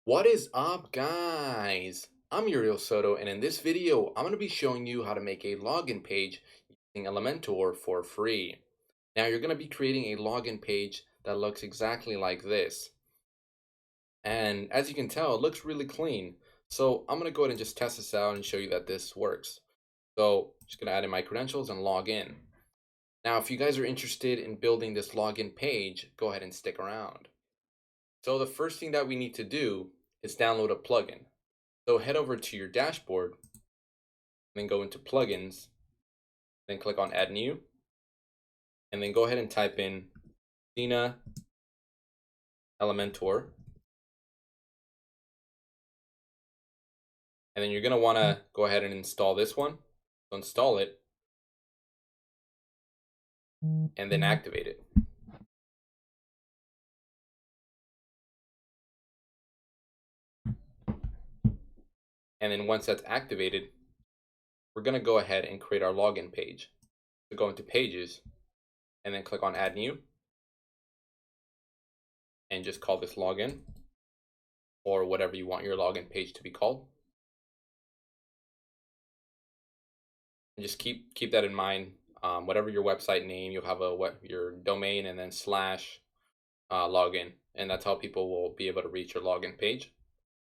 What is up, guys? I'm Uriel Soto, and in this video, I'm going to be showing you how to make a login page using Elementor for free. Now, you're going to be creating a login page that looks exactly like this. And as you can tell, it looks really clean. So I'm going to go ahead and just test this out and show you that this works. So I'm just going to add in my credentials and log in. Now, if you guys are interested in building this login page, go ahead and stick around. So the first thing that we need to do is download a plugin. So head over to your dashboard, then go into plugins, then click on add new, and then go ahead and type in Xena Elementor. And then you're going to want to go ahead and install this one. So install it, and then activate it. And then once that's activated, we're going to go ahead and create our login page. So go into pages, and then click on add new, and just call this login, or whatever you want your login page to be called. And just keep that in mind. Whatever your website name, you'll have your domain and then slash login, and that's how people will be able to reach your login page.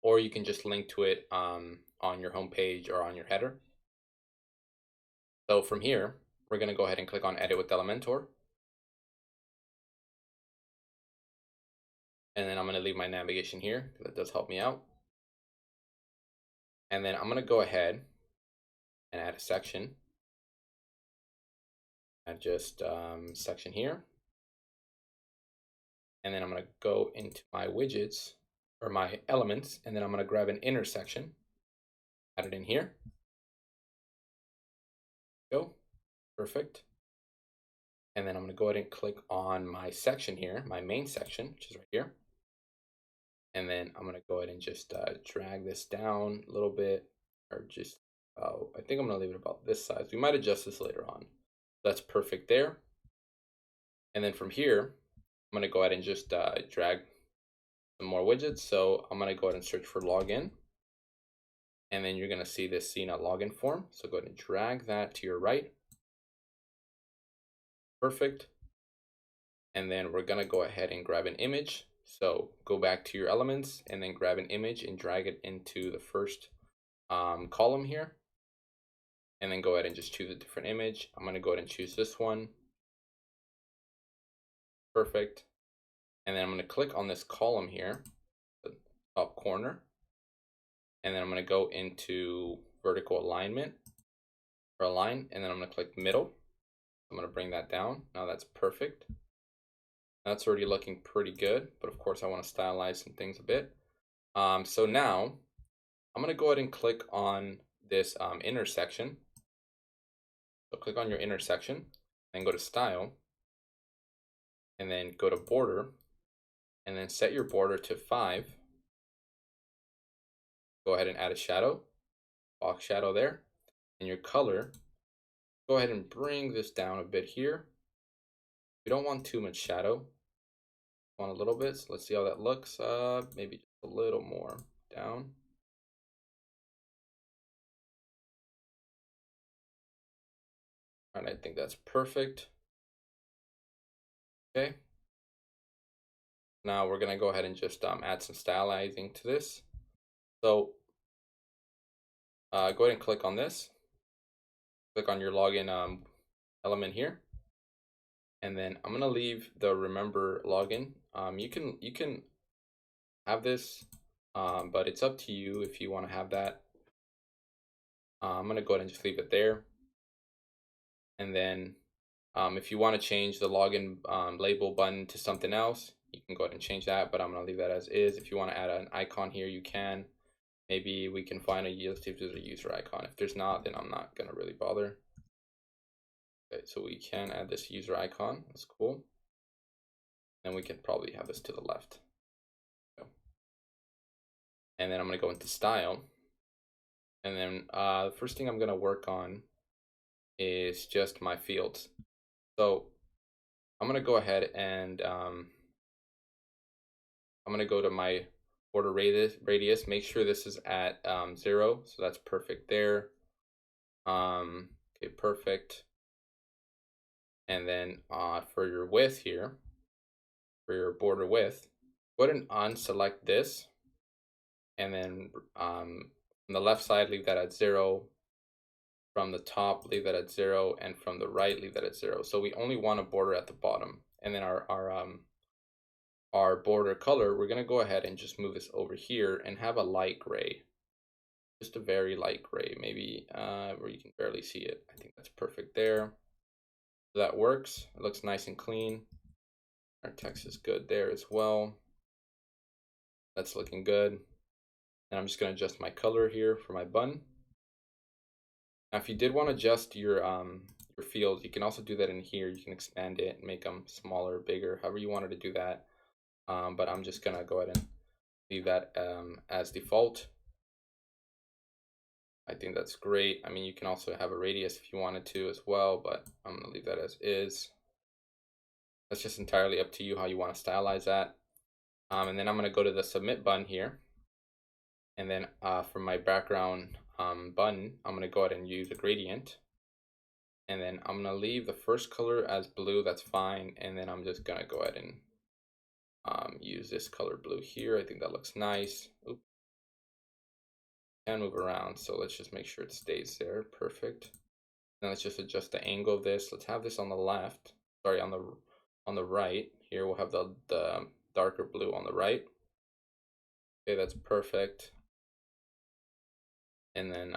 Or you can just link to it on your home page or on your header. So from here, we're going to go ahead and click on Edit with Elementor. And then I'm going to leave my navigation here because that does help me out. And then I'm going to go ahead and add a section. Add just section here. And then I'm going to go into my widgets or my elements, and then I'm going to grab an intersection, add it in here. Go. Perfect. And then I'm going to go ahead and click on my section here, my main section, which is right here. And then I'm going to go ahead and just drag this down a little bit, or just, I think I'm going to leave it about this size. We might adjust this later on. That's perfect there. And then from here, I'm going to go ahead and just drag some more widgets. So I'm going to go ahead and search for login. And then you're going to see this Xena login form. So go ahead and drag that to your right. Perfect. And then we're going to go ahead and grab an image. So go back to your elements and then grab an image and drag it into the first column here. And then go ahead and just choose a different image. I'm going to go ahead and choose this one. Perfect. And then I'm going to click on this column here, the top corner. And then I'm going to go into vertical alignment or align. And then I'm going to click middle. I'm going to bring that down. Now that's perfect. That's already looking pretty good, but of course I want to stylize some things a bit. So now I'm going to go ahead and click on this intersection. So click on your intersection and go to style, and then go to border, and then set your border to 5. Go ahead and add a shadow, box shadow there, and your color. Go ahead and bring this down a bit here. We don't want too much shadow. Want a little bit, so let's see how that looks. Maybe just a little more down. All right, I think that's perfect. Okay. Now we're gonna go ahead and just add some stylizing to this. So go ahead and click on this. Click on your login element here, and then I'm gonna leave the remember login. You can have this, but it's up to you if you want to have that. I'm gonna go ahead and just leave it there. And then if you want to change the login label button to something else, you can go ahead and change that, but I'm going to leave that as is. If you want to add an icon here, you can. Maybe we can find let's see if there's a user icon. If there's not, then I'm not going to really bother. Okay, so we can add this user icon. That's cool. And we can probably have this to the left. And then I'm going to go into style. And then the first thing I'm going to work on is just my fields. So I'm going to go ahead and I'm going to go to my border radius. Make sure this is at 0, so that's perfect there. Okay, perfect. And then for your width here, for your border width, go ahead and unselect this, and then from the left side, leave that at 0. From the top, leave that at 0, and from the right, leave that at 0. So we only want a border at the bottom, and then our border color, we're gonna go ahead and just move this over here and have a light gray, just a very light gray, maybe where you can barely see it. I think that's perfect there. So that works. It looks nice and clean. Our text is good there as well. That's looking good. And I'm just gonna adjust my color here for my button. Now, if you did want to adjust your fields, you can also do that in here. You can expand it and make them smaller, bigger, however you wanted to do that. But I'm just gonna go ahead and leave that as default. I think that's great. I mean, you can also have a radius if you wanted to as well, but I'm gonna leave that as is. That's just entirely up to you how you want to stylize that. And then I'm gonna go to the submit button here, and then for my background button, I'm gonna go ahead and use a gradient. And then I'm gonna leave the first color as blue, that's fine. And then I'm just gonna go ahead and use this color blue here. I think that looks nice. Oops. Can move around, so let's just make sure it stays there. Perfect. Now let's just adjust the angle of this. Let's have this on the left. Sorry, on the right. Here we'll have the darker blue on the right. Okay, that's perfect. And then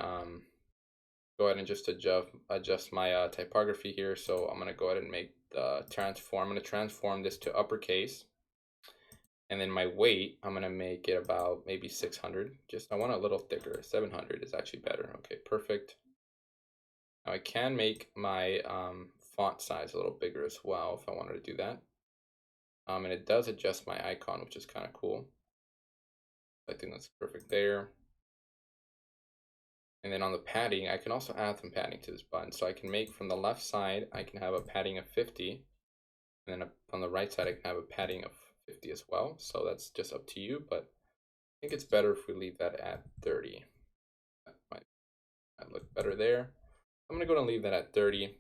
go ahead and just adjust my typography here. So I'm gonna go ahead and make the transform. I'm gonna transform this to uppercase. And then my weight, I'm gonna make it about maybe 600. I want a little thicker. 700 is actually better. Okay, perfect. Now I can make my font size a little bigger as well if I wanted to do that. And it does adjust my icon, which is kind of cool. I think that's perfect there. And then on the padding, I can also add some padding to this button. So I can make from the left side, I can have a padding of 50. And then on the right side, I can have a padding of 50 as well. So that's just up to you, but I think it's better if we leave that at 30. That might look better there. I'm gonna go and leave that at 30.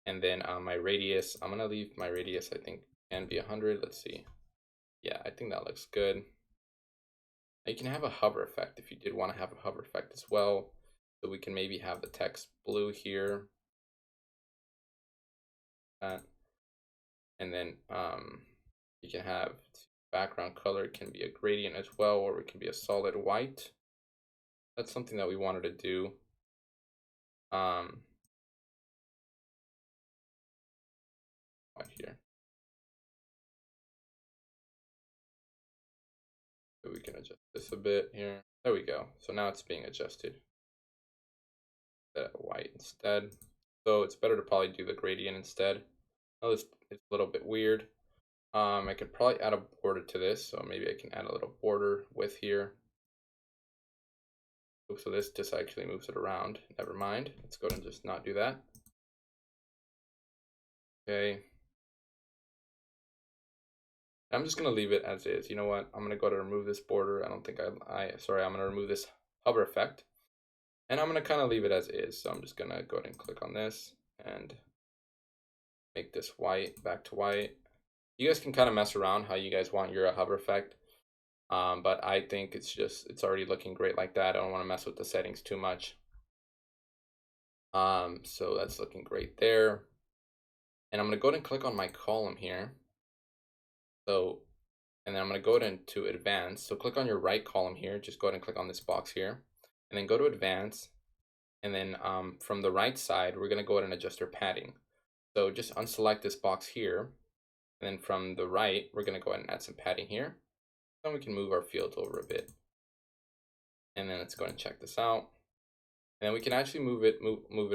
And then my radius, I'm gonna leave my radius, I think can be 100. Let's see. Yeah, I think that looks good. You can have a hover effect if you did want to have a hover effect as well. So we can maybe have the text blue here. And then you can have background color can be a gradient as well, or it can be a solid white. That's something that we wanted to do. Right here. So we can adjust this a bit here. There we go. So now it's being adjusted. That white instead. So it's better to probably do the gradient instead. Oh, it's a little bit weird. I could probably add a border to this, so maybe I can add a little border with here. So this just actually moves it around. Never mind. Let's go ahead and just not do that. Okay. I'm just gonna leave it as is. You know what? I'm gonna go to remove this border. I don't think sorry, I'm gonna remove this hover effect. And I'm gonna kind of leave it as is. So I'm just gonna go ahead and click on this and make this white back to white. You guys can kind of mess around how you guys want your hover effect. But I think it's already looking great like that. I don't want to mess with the settings too much. So that's looking great there. And I'm gonna go ahead and click on my column here. So, and then I'm gonna go ahead into advanced. So click on your right column here. Just go ahead and click on this box here, and then go to advanced. And then from the right side, we're gonna go ahead and adjust our padding. So just unselect this box here. And then from the right, we're gonna go ahead and add some padding here. Then we can move our fields over a bit. And then let's go ahead and check this out. And then we can actually move it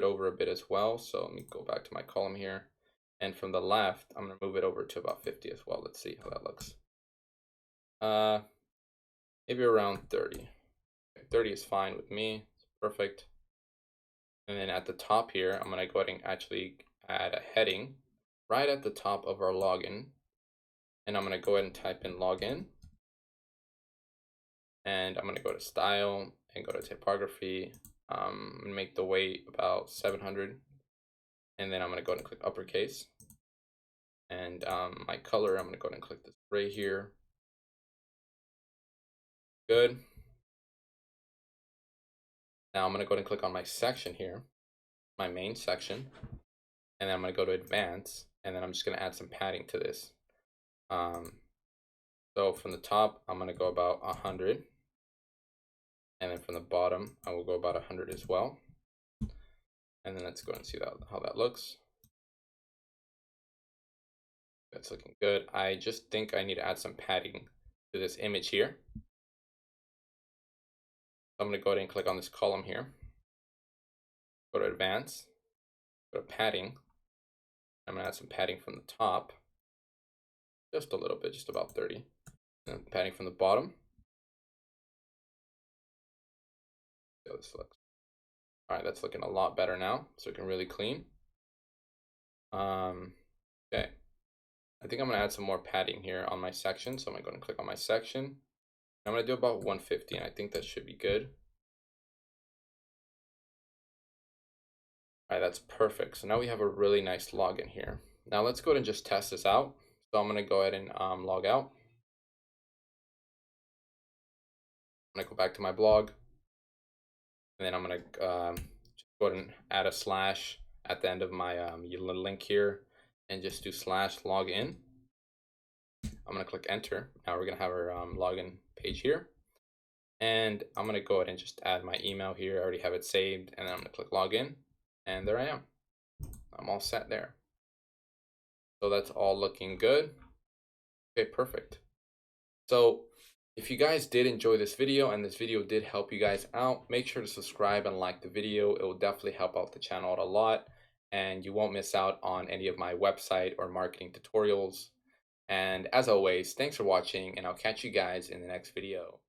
over a bit as well. So let me go back to my column here. And from the left, I'm gonna move it over to about 50 as well. Let's see how that looks. Maybe around 30. 30 is fine with me. It's perfect. And then at the top here, I'm gonna go ahead and actually add a heading right at the top of our login. And I'm gonna go ahead and type in login. and I'm going to go to style and go to typography. And make the weight about 700, and then I'm going to go ahead and click uppercase. And my color, I'm going to go ahead and click this gray here. Good. Now I'm going to go ahead and click on my section here, my main section, and then I'm going to go to advanced, and then I'm just going to add some padding to this. So from the top, I'm going to go about 100, and then from the bottom, I will go about 100 as well. And then let's go and see how that looks. That's looking good. I just think I need to add some padding to this image here. So I'm going to go ahead and click on this column here. Go to advanced, go to padding. I'm going to add some padding from the top. Just a little bit, just about 30. And padding from the bottom. See how this looks. All right, that's looking a lot better now. So it can really clean. Okay. I think I'm going to add some more padding here on my section. So I'm going to go and click on my section. I'm going to do about 150, and I think that should be good. All right, that's perfect. So now we have a really nice login here. Now let's go ahead and just test this out. So I'm going to go ahead and log out. I'm going to go back to my blog. And then I'm going to just go ahead and add a slash at the end of my link here, and just do /login. I'm going to click enter. Now we're going to have our login page here. And I'm going to go ahead and just add my email here. I already have it saved. And then I'm going to click login. And there I am. I'm all set there. So that's all looking good. Okay, perfect. So if you guys did enjoy this video and this video did help you guys out, make sure to subscribe and like the video. It will definitely help out the channel out a lot, and you won't miss out on any of my website or marketing tutorials. And as always, thanks for watching, and I'll catch you guys in the next video.